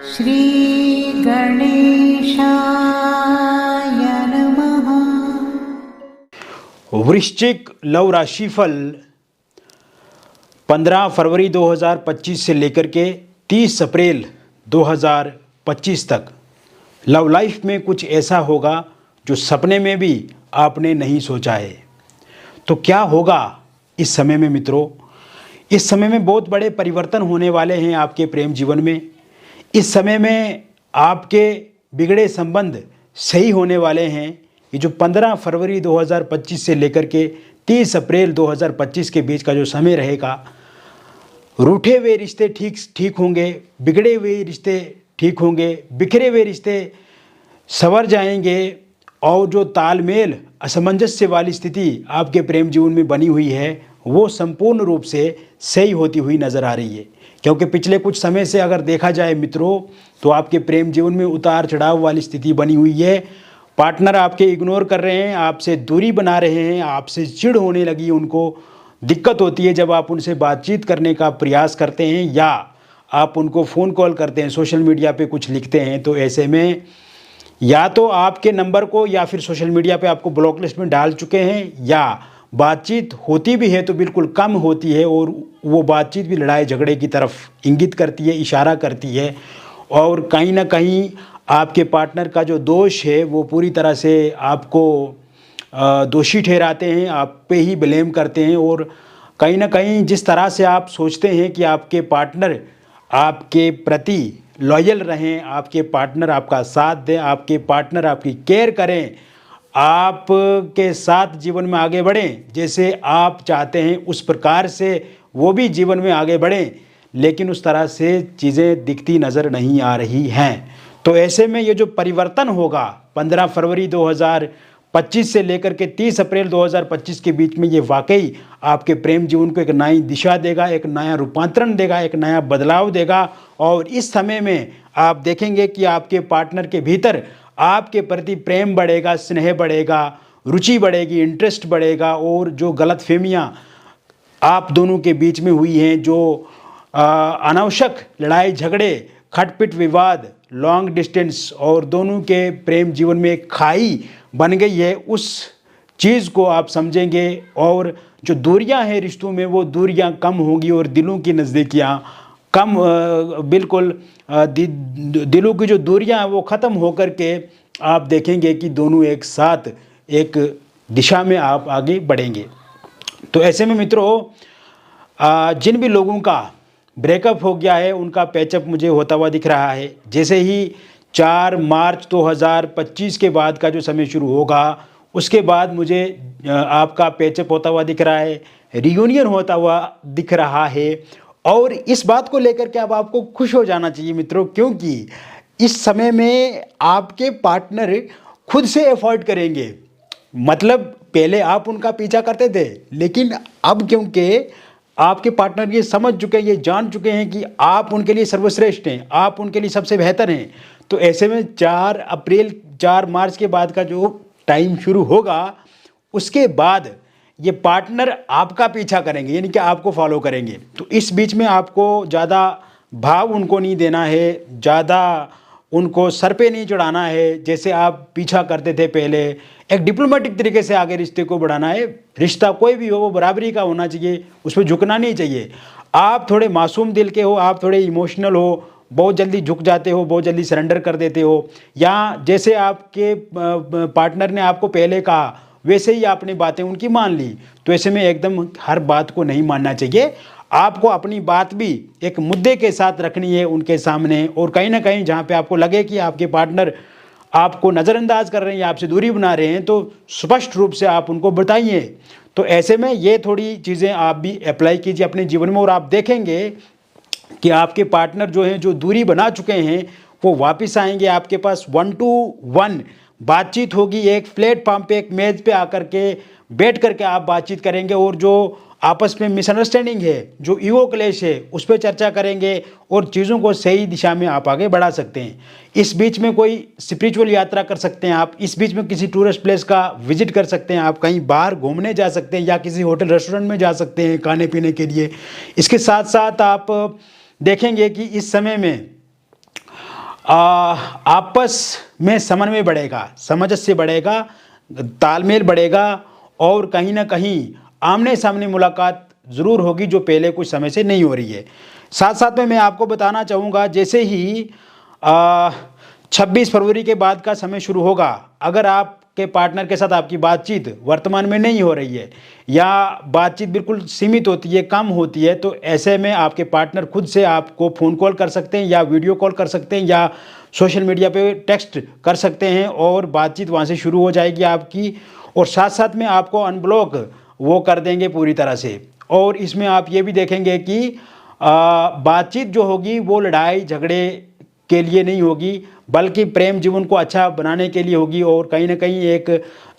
श्री गणेशाय नमः। वृश्चिक लव राशिफल 15 फरवरी 2025 से लेकर के 30 अप्रैल 2025 तक लव लाइफ में कुछ ऐसा होगा जो सपने में भी आपने नहीं सोचा है। तो क्या होगा इस समय में मित्रों? इस समय में बहुत बड़े परिवर्तन होने वाले हैं आपके प्रेम जीवन में। इस समय में आपके बिगड़े संबंध सही होने वाले हैं। ये जो 15 फरवरी 2025 से लेकर के 30 अप्रैल 2025 के बीच का जो समय रहेगा, रूठे हुए रिश्ते ठीक होंगे, बिगड़े हुए रिश्ते ठीक होंगे, बिखरे हुए रिश्ते संवर जाएंगे और जो तालमेल असमंजस्य वाली स्थिति आपके प्रेम जीवन में बनी हुई है वो संपूर्ण रूप से सही होती हुई नज़र आ रही है। क्योंकि पिछले कुछ समय से अगर देखा जाए मित्रों तो आपके प्रेम जीवन में उतार चढ़ाव वाली स्थिति बनी हुई है। पार्टनर आपके इग्नोर कर रहे हैं, आपसे दूरी बना रहे हैं, आपसे चिढ़ होने लगी, उनको दिक्कत होती है जब आप उनसे बातचीत करने का प्रयास करते हैं या आप उनको फ़ोन कॉल करते हैं, सोशल मीडिया पे कुछ लिखते हैं। तो ऐसे में या तो आपके नंबर को या फिर सोशल मीडिया पे आपको ब्लॉक लिस्ट में डाल चुके हैं या बातचीत होती भी है तो बिल्कुल कम होती है और वो बातचीत भी लड़ाई झगड़े की तरफ इंगित करती है, इशारा करती है। और कहीं ना कहीं आपके पार्टनर का जो दोष है वो पूरी तरह से आपको दोषी ठहराते हैं, आप पे ही ब्लेम करते हैं। और कहीं ना कहीं जिस तरह से आप सोचते हैं कि आपके पार्टनर आपके प्रति लॉयल रहें, आपके पार्टनर आपका साथ दें, आपके पार्टनर आपकी केयर करें, आपके साथ जीवन में आगे बढ़ें जैसे आप चाहते हैं उस प्रकार से वो भी जीवन में आगे बढ़ें, लेकिन उस तरह से चीज़ें दिखती नज़र नहीं आ रही हैं। तो ऐसे में ये जो परिवर्तन होगा 15 फरवरी 2025 से लेकर के 30 अप्रैल 2025 के बीच में, ये वाकई आपके प्रेम जीवन को एक नई दिशा देगा, एक नया रूपांतरण देगा, एक नया बदलाव देगा। और इस समय में आप देखेंगे कि आपके पार्टनर के भीतर आपके प्रति प्रेम बढ़ेगा, स्नेह बढ़ेगा, रुचि बढ़ेगी, इंटरेस्ट बढ़ेगा। और जो गलतफहमियाँ आप दोनों के बीच में हुई हैं, जो अनावश्यक लड़ाई झगड़े, खटपिट विवाद, लॉन्ग डिस्टेंस और दोनों के प्रेम जीवन में एक खाई बन गई है, उस चीज़ को आप समझेंगे। और जो दूरियां हैं रिश्तों में वो दूरियां कम होंगी और दिलों की नज़दीकियां कम, बिल्कुल दिलों की जो दूरियां हैं वो ख़त्म होकर के आप देखेंगे कि दोनों एक साथ एक दिशा में आप आगे बढ़ेंगे। तो ऐसे में मित्रों जिन भी लोगों का ब्रेकअप हो गया है उनका पैचअप मुझे होता हुआ दिख रहा है। जैसे ही 4 मार्च 2025 के बाद का जो समय शुरू होगा उसके बाद मुझे आपका पैचअप होता हुआ दिख रहा है, रियूनियन होता हुआ दिख रहा है। और इस बात को लेकर के अब आपको खुश हो जाना चाहिए मित्रों, क्योंकि इस समय में आपके पार्टनर खुद से एफर्ट करेंगे। मतलब पहले आप उनका पीछा करते थे, लेकिन अब क्योंकि आपके पार्टनर ये समझ चुके हैं, ये जान चुके हैं कि आप उनके लिए सर्वश्रेष्ठ हैं, आप उनके लिए सबसे बेहतर हैं। तो ऐसे में 4 मार्च के बाद का जो टाइम शुरू होगा उसके बाद ये पार्टनर आपका पीछा करेंगे, यानी कि आपको फॉलो करेंगे। तो इस बीच में आपको ज़्यादा भाव उनको नहीं देना है, ज़्यादा उनको सर पे नहीं चढ़ाना है जैसे आप पीछा करते थे पहले। एक डिप्लोमेटिक तरीके से आगे रिश्ते को बढ़ाना है। रिश्ता कोई भी हो वो बराबरी का होना चाहिए, उसमें झुकना नहीं चाहिए। आप थोड़े मासूम दिल के हो, आप थोड़े इमोशनल हो, बहुत जल्दी झुक जाते हो, बहुत जल्दी सरेंडर कर देते हो, या जैसे आपके पार्टनर ने आपको पहले कहा वैसे ही आपने बातें उनकी मान ली। तो ऐसे में एकदम हर बात को नहीं मानना चाहिए। आपको अपनी बात भी एक मुद्दे के साथ रखनी है उनके सामने। और कहीं ना कहीं जहाँ पे आपको लगे कि आपके पार्टनर आपको नज़रअंदाज कर रहे हैं या आपसे दूरी बना रहे हैं तो स्पष्ट रूप से आप उनको बताइए। तो ऐसे में ये थोड़ी चीज़ें आप भी अप्लाई कीजिए अपने जीवन में और आप देखेंगे कि आपके पार्टनर जो हैं, जो दूरी बना चुके हैं, वो वापस आएंगे आपके पास। 1 to 1 बातचीत होगी, एक प्लेटफॉर्म पे, एक मेज़ पे आकर के बैठ करके आप बातचीत करेंगे और जो आपस में मिसअंडरस्टैंडिंग है, जो ईगो क्लेश है, उस पर चर्चा करेंगे और चीज़ों को सही दिशा में आप आगे बढ़ा सकते हैं। इस बीच में कोई स्पिरिचुअल यात्रा कर सकते हैं आप, इस बीच में किसी टूरिस्ट प्लेस का विजिट कर सकते हैं आप, कहीं बाहर घूमने जा सकते हैं या किसी होटल रेस्टोरेंट में जा सकते हैं खाने पीने के लिए। इसके साथ साथ आप देखेंगे कि इस समय में आपस में समन्वय बढ़ेगा, सामंजस्य बढ़ेगा, तालमेल बढ़ेगा और कहीं ना कहीं आमने सामने मुलाकात ज़रूर होगी जो पहले कुछ समय से नहीं हो रही है। साथ साथ में मैं आपको बताना चाहूँगा, जैसे ही 26 फरवरी के बाद का समय शुरू होगा, अगर आपके पार्टनर के साथ आपकी बातचीत वर्तमान में नहीं हो रही है या बातचीत बिल्कुल सीमित होती है, कम होती है, तो ऐसे में आपके पार्टनर खुद से आपको फ़ोन कॉल कर सकते हैं या वीडियो कॉल कर सकते हैं या सोशल मीडिया पे टेक्स्ट कर सकते हैं और बातचीत वहाँ से शुरू हो जाएगी आपकी। और साथ साथ में आपको अनब्लॉक वो कर देंगे पूरी तरह से। और इसमें आप ये भी देखेंगे कि बातचीत जो होगी वो लड़ाई झगड़े के लिए नहीं होगी, बल्कि प्रेम जीवन को अच्छा बनाने के लिए होगी और कहीं ना कहीं एक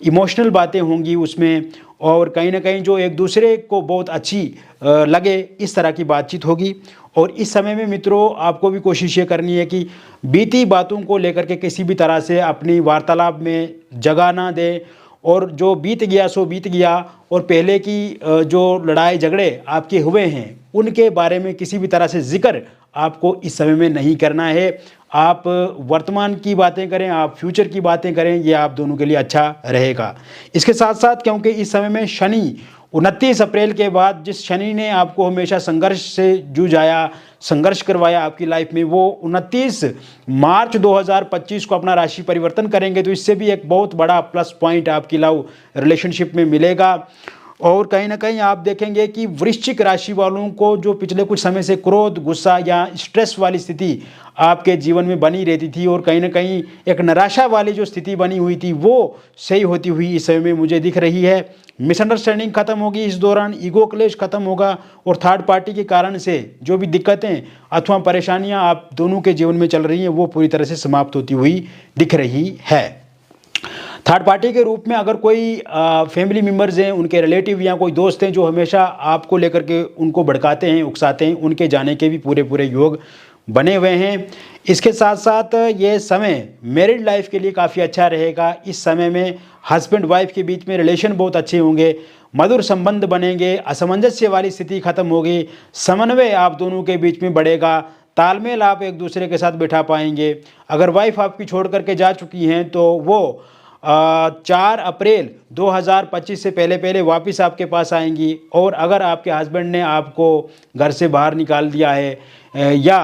इमोशनल बातें होंगी उसमें और कहीं ना कहीं जो एक दूसरे को बहुत अच्छी लगे, इस तरह की बातचीत होगी। और इस समय में मित्रों आपको भी कोशिश ये करनी है कि बीती बातों को लेकर के किसी भी तरह से अपनी वार्तालाप में जगह ना दें और जो बीत गया सो बीत गया और पहले की जो लड़ाई झगड़े आपके हुए हैं उनके बारे में किसी भी तरह से जिक्र आपको इस समय में नहीं करना है। आप वर्तमान की बातें करें, आप फ्यूचर की बातें करें, ये आप दोनों के लिए अच्छा रहेगा। इसके साथ साथ क्योंकि इस समय में शनि 29 अप्रैल के बाद जिस शनि ने आपको हमेशा संघर्ष से जूझाया, संघर्ष करवाया आपकी लाइफ में, वो 29 मार्च 2025 को अपना राशि परिवर्तन करेंगे, तो इससे भी एक बहुत बड़ा प्लस पॉइंट आपकी लव रिलेशनशिप में मिलेगा। और कहीं ना कहीं आप देखेंगे कि वृश्चिक राशि वालों को जो पिछले कुछ समय से क्रोध, गुस्सा या स्ट्रेस वाली स्थिति आपके जीवन में बनी रहती थी और कहीं ना कहीं एक निराशा वाली जो स्थिति बनी हुई थी वो सही होती हुई इस समय में मुझे दिख रही है। मिसअंडरस्टैंडिंग खत्म होगी इस दौरान, ईगो क्लेश खत्म होगा और थर्ड पार्टी के कारण से जो भी दिक्कतें अथवा परेशानियां आप दोनों के जीवन में चल रही हैं वो पूरी तरह से समाप्त होती हुई दिख रही है। थर्ड पार्टी के रूप में अगर कोई फैमिली मेम्बर्स हैं, उनके रिलेटिव या कोई दोस्त हैं जो हमेशा आपको लेकर के उनको भड़काते हैं, उकसाते हैं, उनके जाने के भी पूरे पूरे योग बने हुए हैं। इसके साथ साथ ये समय मैरिड लाइफ के लिए काफ़ी अच्छा रहेगा। इस समय में हस्बैंड वाइफ के बीच में रिलेशन बहुत अच्छे होंगे, मधुर संबंध बनेंगे, असमंजस्य वाली स्थिति खत्म होगी, समन्वय आप दोनों के बीच में बढ़ेगा, तालमेल आप एक दूसरे के साथ बिठा पाएंगे। अगर वाइफ आपकी छोड़ करके जा चुकी हैं तो वो 4 अप्रैल 2025 से पहले पहले वापस आपके पास आएंगी। और अगर आपके हस्बैंड ने आपको घर से बाहर निकाल दिया है या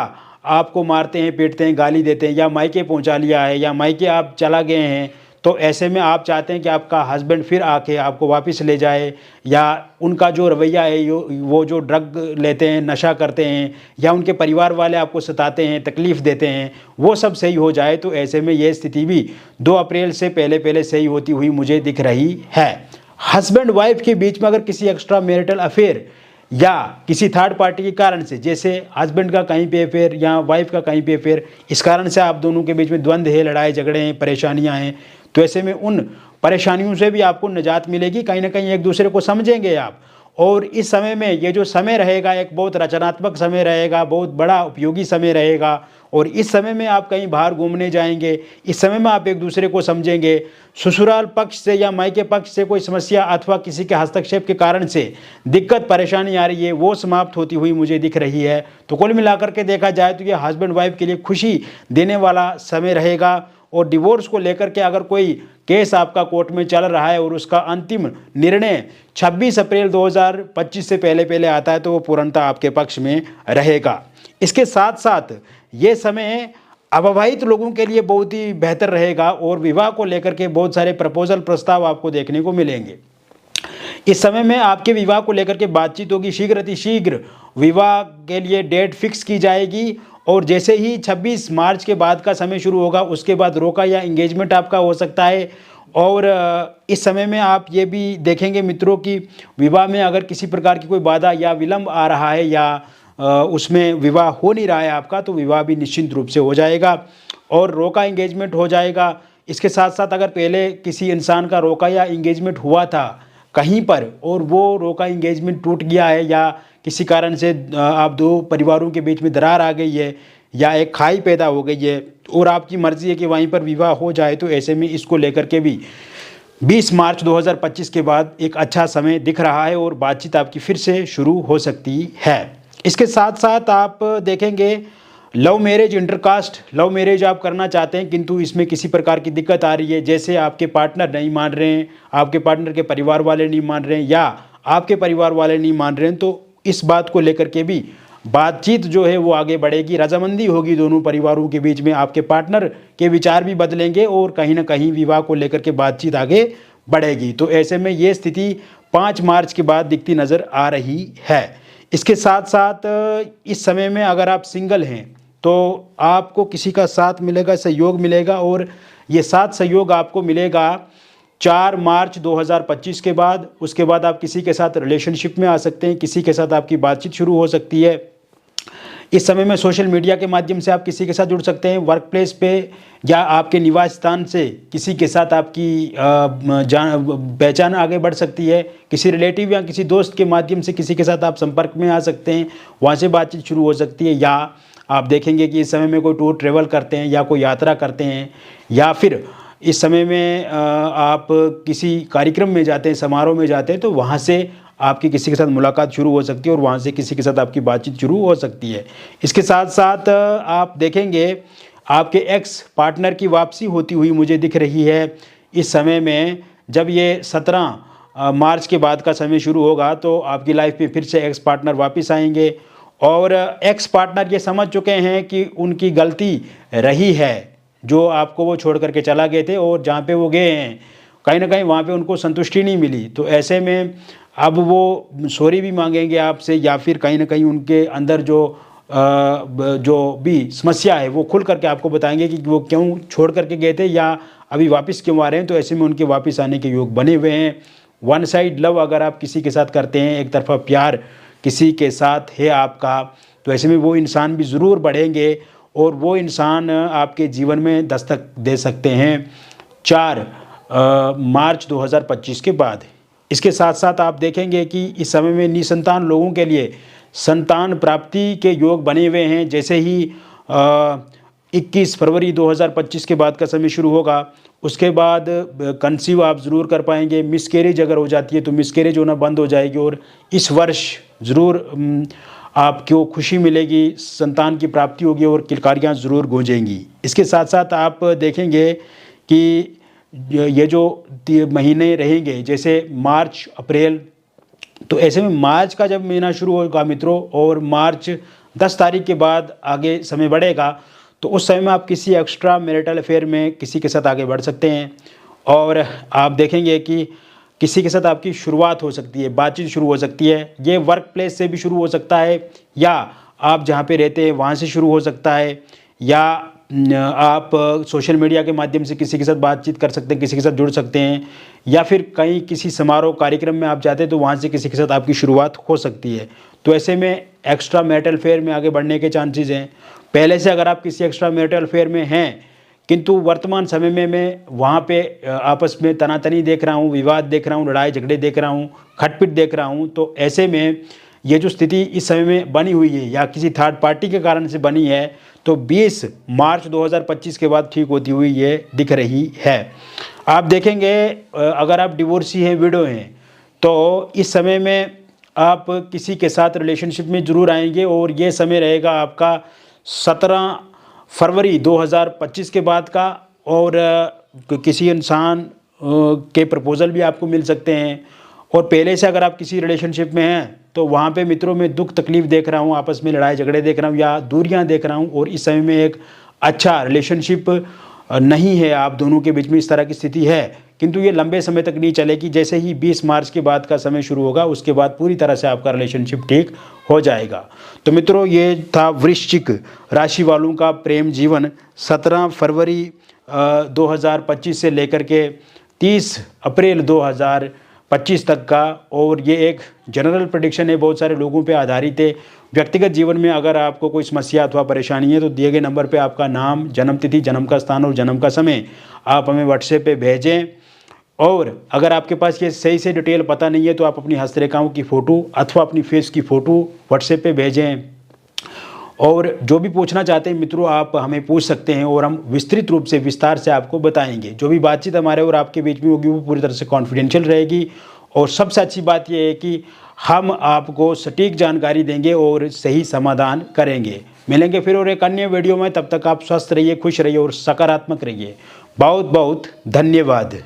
आपको मारते हैं, पीटते हैं, गाली देते हैं या मायके पहुंचा लिया है या मायके आप चला गए हैं, तो ऐसे में आप चाहते हैं कि आपका हस्बैंड फिर आके आपको वापस ले जाए या उनका जो रवैया है वो जो ड्रग लेते हैं, नशा करते हैं या उनके परिवार वाले आपको सताते हैं, तकलीफ़ देते हैं, वो सब सही हो जाए। तो ऐसे में ये स्थिति भी 2 अप्रैल से पहले पहले सही होती हुई मुझे दिख रही है। हस्बैंड वाइफ के बीच में अगर किसी एक्स्ट्रा मैरिटल अफेयर या किसी थर्ड पार्टी के कारण से, जैसे हस्बैंड का कहीं पे अफेयर या वाइफ का कहीं पे अफेयर, इस कारण से आप दोनों के बीच में द्वंद्व है, लड़ाई झगड़े हैं, परेशानियां हैं, तो ऐसे में उन परेशानियों से भी आपको निजात मिलेगी। कहीं ना कहीं एक दूसरे को समझेंगे आप। और इस समय में ये जो समय रहेगा एक बहुत रचनात्मक समय रहेगा, बहुत बड़ा उपयोगी समय रहेगा। और इस समय में आप कहीं बाहर घूमने जाएंगे, इस समय में आप एक दूसरे को समझेंगे। ससुराल पक्ष से या मायके पक्ष से कोई समस्या अथवा किसी के हस्तक्षेप के कारण से दिक्कत परेशानी आ रही है वो समाप्त होती हुई मुझे दिख रही है। तो कुल मिलाकर के देखा जाए तो ये हस्बैंड वाइफ के लिए खुशी देने वाला समय रहेगा। और डिवोर्स को लेकर के अगर कोई केस आपका कोर्ट में चल रहा है और उसका अंतिम निर्णय 26 अप्रैल 2025 से पहले पहले आता है तो वो पूर्णतः आपके पक्ष में रहेगा। इसके साथ साथ ये समय अविवाहित लोगों के लिए बहुत ही बेहतर रहेगा और विवाह को लेकर के बहुत सारे प्रपोजल प्रस्ताव आपको देखने को मिलेंगे। इस समय में आपके विवाह को लेकर के बातचीत होगी, शीघ्र अतिशीघ्र विवाह के लिए डेट फिक्स की जाएगी। और जैसे ही 26 मार्च के बाद का समय शुरू होगा उसके बाद रोका या एंगेजमेंट आपका हो सकता है। और इस समय में आप ये भी देखेंगे मित्रों कि विवाह में अगर किसी प्रकार की कोई बाधा या विलंब आ रहा है या उसमें विवाह हो नहीं रहा है आपका, तो विवाह भी निश्चित रूप से हो जाएगा और रोका एंगेजमेंट हो जाएगा। इसके साथ साथ अगर पहले किसी इंसान का रोका या एंगेजमेंट हुआ था कहीं पर और वो रोका एंगेजमेंट टूट गया है या किसी कारण से आप दो परिवारों के बीच में दरार आ गई है या एक खाई पैदा हो गई है और आपकी मर्ज़ी है कि वहीं पर विवाह हो जाए, तो ऐसे में इसको लेकर के भी 20 मार्च 2025 के बाद एक अच्छा समय दिख रहा है और बातचीत आपकी फिर से शुरू हो सकती है। इसके साथ साथ आप देखेंगे love marriage, intercaste love marriage आप करना चाहते हैं किंतु इसमें किसी प्रकार की दिक्कत आ रही है, जैसे आपके पार्टनर नहीं मान रहे हैं, आपके पार्टनर के परिवार वाले नहीं मान रहे हैं या आपके परिवार वाले नहीं मान रहे हैं, तो इस बात को लेकर के भी बातचीत जो है वो आगे बढ़ेगी, रजामंदी होगी दोनों परिवारों के बीच में, आपके पार्टनर के विचार भी बदलेंगे और कहीं ना कहीं विवाह को लेकर के बातचीत आगे बढ़ेगी। तो ऐसे में ये स्थिति 5 मार्च के बाद दिखती नज़र आ रही है। इसके साथ साथ इस समय में अगर आप सिंगल हैं तो आपको किसी का साथ मिलेगा, सहयोग मिलेगा, और ये साथ सहयोग आपको मिलेगा 4 मार्च 2025 के बाद। उसके बाद आप किसी के साथ रिलेशनशिप में आ सकते हैं, किसी के साथ आपकी बातचीत शुरू हो सकती है। इस समय में सोशल मीडिया के माध्यम से आप किसी के साथ जुड़ सकते हैं, वर्क प्लेस पे या आपके निवास स्थान से किसी के साथ आपकी पहचान आगे बढ़ सकती है। किसी रिलेटिव या किसी दोस्त के माध्यम से किसी के साथ आप संपर्क में आ सकते हैं, वहाँ से बातचीत शुरू हो सकती है। या आप देखेंगे कि इस समय में कोई टूर ट्रेवल करते हैं या कोई यात्रा करते हैं, या फिर इस समय में आप किसी कार्यक्रम में जाते हैं, समारोह में जाते हैं, तो वहाँ से आपकी किसी के साथ मुलाकात शुरू हो सकती है और वहाँ से किसी के साथ आपकी बातचीत शुरू हो सकती है। इसके साथ साथ आप देखेंगे आपके एक्स पार्टनर की वापसी होती हुई मुझे दिख रही है इस समय में। जब ये 17 मार्च के बाद का समय शुरू होगा तो आपकी लाइफ में फिर से एक्स पार्टनर वापस आएंगे और एक्स पार्टनर ये समझ चुके हैं कि उनकी गलती रही है, जो आपको वो छोड़ करके चला गए थे और जहाँ पे वो गए हैं कहीं ना कहीं वहाँ पे उनको संतुष्टि नहीं मिली। तो ऐसे में अब वो सॉरी भी मांगेंगे आपसे, या फिर कहीं ना कहीं उनके अंदर जो भी समस्या है वो खुल करके आपको बताएंगे कि वो क्यों छोड़ करके गए थे या अभी वापस क्यों आ रहे हैं। तो ऐसे में उनके वापस आने के योग बने हुए हैं। वन साइड लव अगर आप किसी के साथ करते हैं, एक तरफा प्यार किसी के साथ है आपका, तो ऐसे में वो इंसान भी ज़रूर बढ़ेंगे और वो इंसान आपके जीवन में दस्तक दे सकते हैं 4 मार्च 2025 के बाद। इसके साथ साथ आप देखेंगे कि इस समय में निसंतान लोगों के लिए संतान प्राप्ति के योग बने हुए हैं। जैसे ही 21 फरवरी 2025 के बाद का समय शुरू होगा, उसके बाद कंसीव आप ज़रूर कर पाएंगे। मिसकैरेज अगर हो जाती है तो मिसकैरेज होना बंद हो जाएगी और इस वर्ष ज़रूर आपको खुशी मिलेगी, संतान की प्राप्ति होगी और किलकारियाँ ज़रूर गूंजेंगी। इसके साथ साथ आप देखेंगे कि ये जो महीने रहेंगे जैसे मार्च अप्रैल, तो ऐसे में मार्च का जब महीना शुरू होगा मित्रों और मार्च 10 तारीख के बाद आगे समय बढ़ेगा, तो उस समय में आप किसी एक्स्ट्रा मैरिटल अफेयर में किसी के साथ आगे बढ़ सकते हैं और आप देखेंगे कि किसी के साथ आपकी शुरुआत हो सकती है, बातचीत शुरू हो सकती है। ये वर्क प्लेस से भी शुरू हो सकता है या आप जहाँ पे रहते हैं वहाँ से शुरू हो सकता है, या आप सोशल मीडिया के माध्यम से किसी के साथ बातचीत कर सकते हैं, किसी के साथ जुड़ सकते हैं, या फिर कहीं किसी समारोह कार्यक्रम में आप जाते हैं तो वहाँ से किसी के साथ आपकी शुरुआत हो सकती है। तो ऐसे में एक्स्ट्रा मैरिटल अफेयर में आगे बढ़ने के चांसेस हैं। पहले से अगर आप किसी एक्स्ट्रा मैरिटल अफेयर में हैं किंतु वर्तमान समय में मैं वहाँ पे आपस में तनातनी देख रहा हूँ, विवाद देख रहा हूँ, लड़ाई झगड़े देख रहा हूँ, खटपिट देख रहा हूँ, तो ऐसे में ये जो स्थिति इस समय में बनी हुई है या किसी थर्ड पार्टी के कारण से बनी है, तो 20 मार्च 2025 के बाद ठीक होती हुई ये दिख रही है। आप देखेंगे अगर आप डिवोर्सी हैं, विडो हैं, तो इस समय में आप किसी के साथ रिलेशनशिप में ज़रूर आएंगे और ये समय रहेगा आपका 17 फरवरी 2025 के बाद का, और किसी इंसान के प्रपोज़ल भी आपको मिल सकते हैं। और पहले से अगर आप किसी रिलेशनशिप में हैं तो वहाँ पे मित्रों में दुख तकलीफ़ देख रहा हूँ, आपस में लड़ाई झगड़े देख रहा हूँ या दूरियाँ देख रहा हूँ, और इस समय में एक अच्छा रिलेशनशिप नहीं है आप दोनों के बीच में, इस तरह की स्थिति है, किंतु ये लंबे समय तक नहीं चलेगी। जैसे ही 20 मार्च के बाद का समय शुरू होगा उसके बाद पूरी तरह से आपका रिलेशनशिप ठीक हो जाएगा। तो मित्रों ये था वृश्चिक राशि वालों का प्रेम जीवन 17 फरवरी 2025 से लेकर के 30 अप्रैल 2025 तक का, और ये एक जनरल प्रेडिक्शन है, बहुत सारे लोगों पे आधारित है। व्यक्तिगत जीवन में अगर आपको कोई समस्या अथवा परेशानी है तो दिए गए नंबर पे आपका नाम, जन्म तिथि, जन्म का स्थान और जन्म का समय आप हमें व्हाट्सएप पे भेजें। और अगर आपके पास ये सही से डिटेल पता नहीं है तो आप अपनी हस्तरेखाओं की फ़ोटो अथवा अपनी फेस की फ़ोटो व्हाट्सएप पे भेजें। और जो भी पूछना चाहते हैं मित्रों आप हमें पूछ सकते हैं और हम विस्तृत रूप से विस्तार से आपको बताएंगे। जो भी बातचीत हमारे और आपके बीच में होगी वो पूरी तरह से कॉन्फिडेंशियल रहेगी, और सबसे अच्छी बात यह है कि हम आपको सटीक जानकारी देंगे और सही समाधान करेंगे। मिलेंगे फिर और एक अन्य वीडियो में। तब तक आप स्वस्थ रहिए, खुश रहिए और सकारात्मक रहिए। बहुत बहुत धन्यवाद।